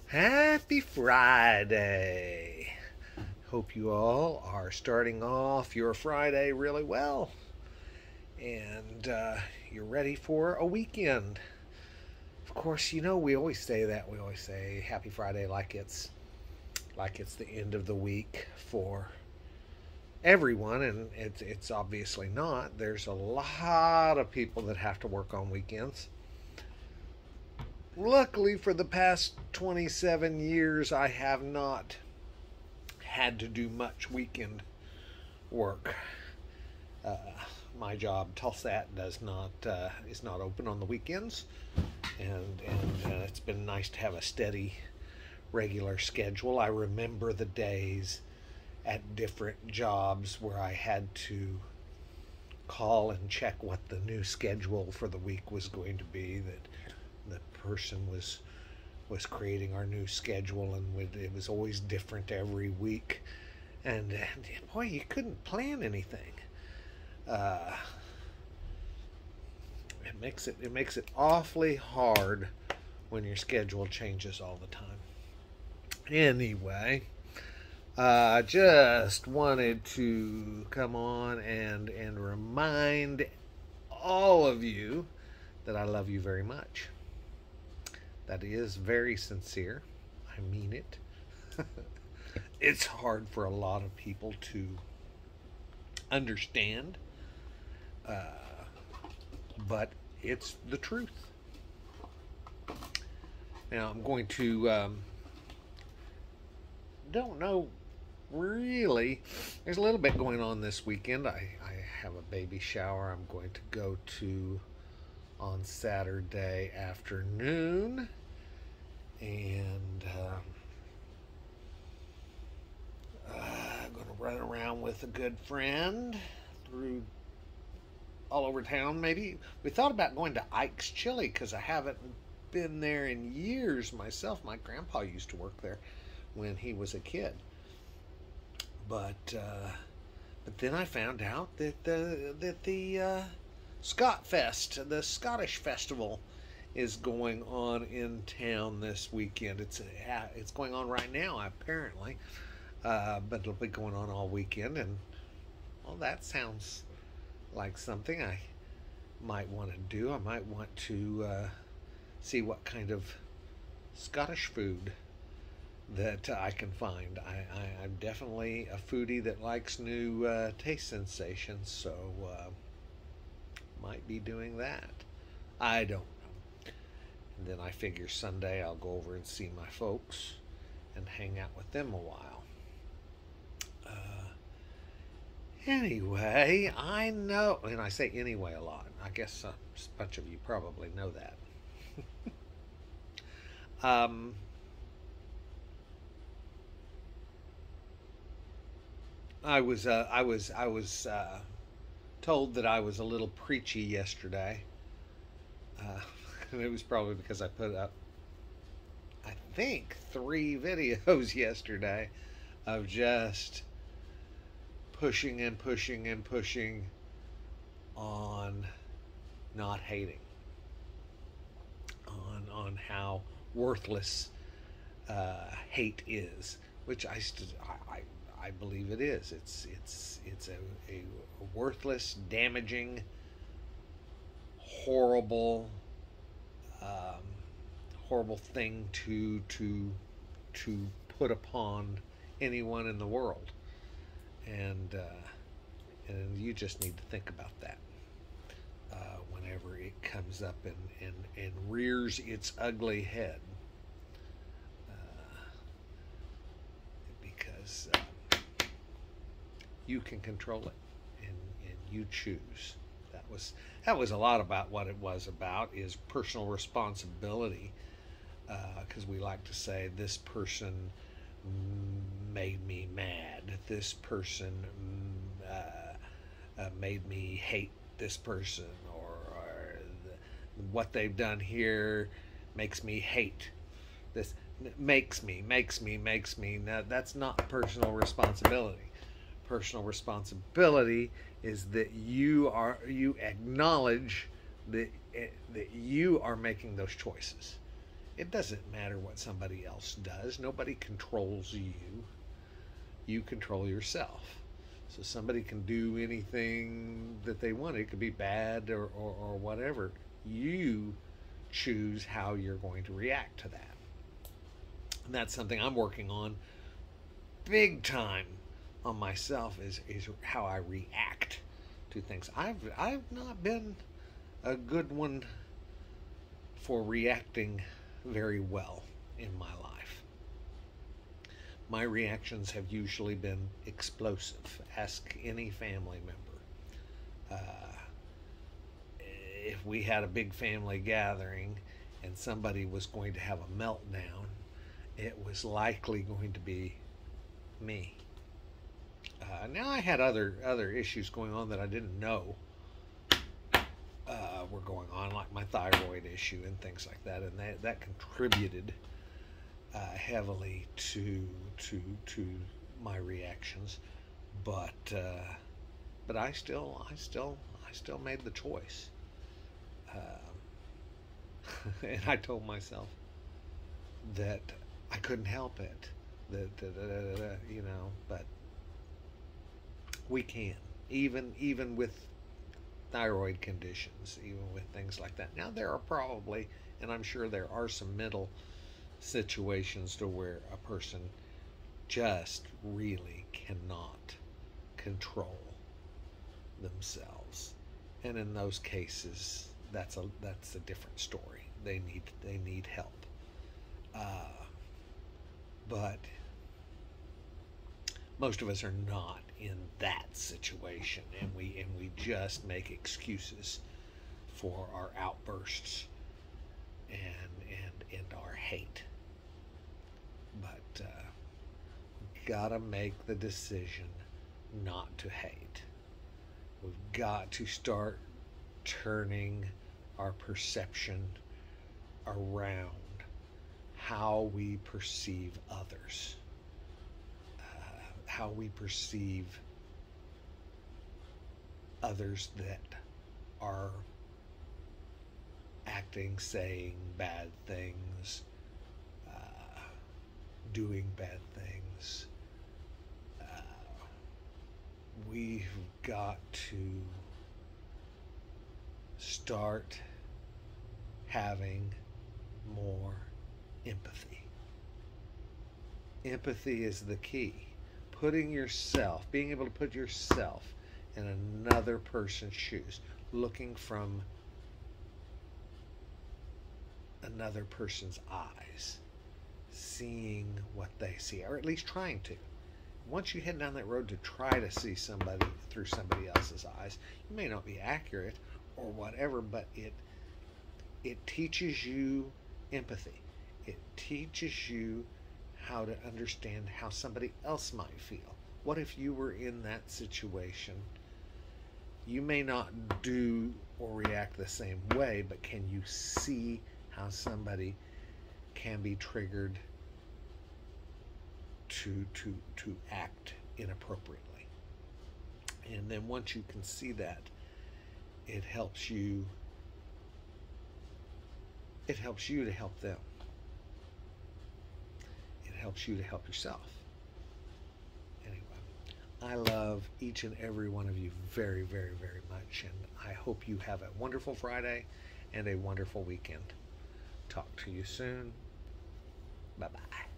Happy Friday. Hope you all are starting off your Friday really well and you're ready for a weekend. Of course, we always say that. We always say Happy Friday like it's the end of the week for everyone, and it's obviously not. There's a lot of people that have to work on weekends. Luckily, for the past 27 years, I have not had to do much weekend work. Uh, my job, Tulsat, does not is not open on the weekends, and it's been nice to have a steady, regular schedule. I remember the days at different jobs where I had to call and check what the new schedule for the week was going to be. That the person was creating our new schedule, and it was always different every week, and boy, you couldn't plan anything. Uh, it makes it awfully hard when your schedule changes all the time. Anyway, just wanted to come on and remind all of you that I love you very much. That is very sincere. I mean it. It's hard for a lot of people to understand, but it's the truth. Now, I'm going to, don't know really. There's a little bit going on this weekend. I have a baby shower I'm going to go to on Saturday afternoon, and I'm going to run around with a good friend through all over town. Maybe we thought about going to Ike's Chili because I haven't been there in years myself. My grandpa used to work there when he was a kid, but then I found out that the Scot Fest, the Scottish Festival, is going on in town this weekend. It's going on right now, apparently, but it'll be going on all weekend, and well, that sounds like something I might want to do. I might want to see what kind of Scottish food that I can find. I'm definitely a foodie that likes new taste sensations, so might be doing that. I don't know. And then I figure Sunday I'll go over and see my folks and hang out with them a while. Anyway, I know, and I say anyway a lot. I guess a bunch of you probably know that. I was told that I was a little preachy yesterday, and it was probably because I put up, I think, 3 videos yesterday of just pushing and pushing and pushing on not hating, on how worthless hate is, which I believe it is. It's a worthless, damaging, horrible, horrible thing to put upon anyone in the world, and you just need to think about that whenever it comes up and rears its ugly head, because you can control it, and you choose. That was a lot about what it was about, is personal responsibility, because we like to say this person made me mad, this person made me hate this person, or what they've done here makes me hate this. Makes me. Now, that's not personal responsibility. Personal responsibility is that you acknowledge that you are making those choices, It doesn't matter what somebody else does. Nobody controls you. You control yourself. So somebody can do anything that they want. It could be bad or whatever. You choose how you're going to react to that. And that's something I'm working on big time on myself is how I react to things. I've not been a good one for reacting very well in my life. My reactions have usually been explosive. Ask any family member. If we had a big family gathering and somebody was going to have a meltdown, it was likely going to be me. Now I had other issues going on that I didn't know were going on, like my thyroid issue and things like that, and that contributed heavily to my reactions. But I still made the choice, and I told myself that I couldn't help it. But we can, even with thyroid conditions, even with things like that. Now there are probably, and I'm sure there are, some mental situations to where a person just really cannot control themselves, and in those cases, that's a different story. They need help. But most of us are not in that situation, and we just make excuses for our outbursts and our hate. But gotta make the decision not to hate. We've got to start turning our perception around how we perceive others, how we perceive others that are acting, saying bad things, doing bad things. We've got to start having more empathy. Empathy is the key. Being able to put yourself in another person's shoes, looking from another person's eyes, seeing what they see, or at least trying to. Once you head down that road to try to see somebody through somebody else's eyes, you may not be accurate or whatever, but it teaches you empathy. It teaches you how to understand how somebody else might feel. What if you were in that situation? You may not do or react the same way, but can you see how somebody can be triggered to act inappropriately? And then once you can see that, it helps you to help them. It helps you to help yourself. Anyway, I love each and every one of you very, very, very much, and I hope you have a wonderful Friday and a wonderful weekend. Talk to you soon. Bye-bye.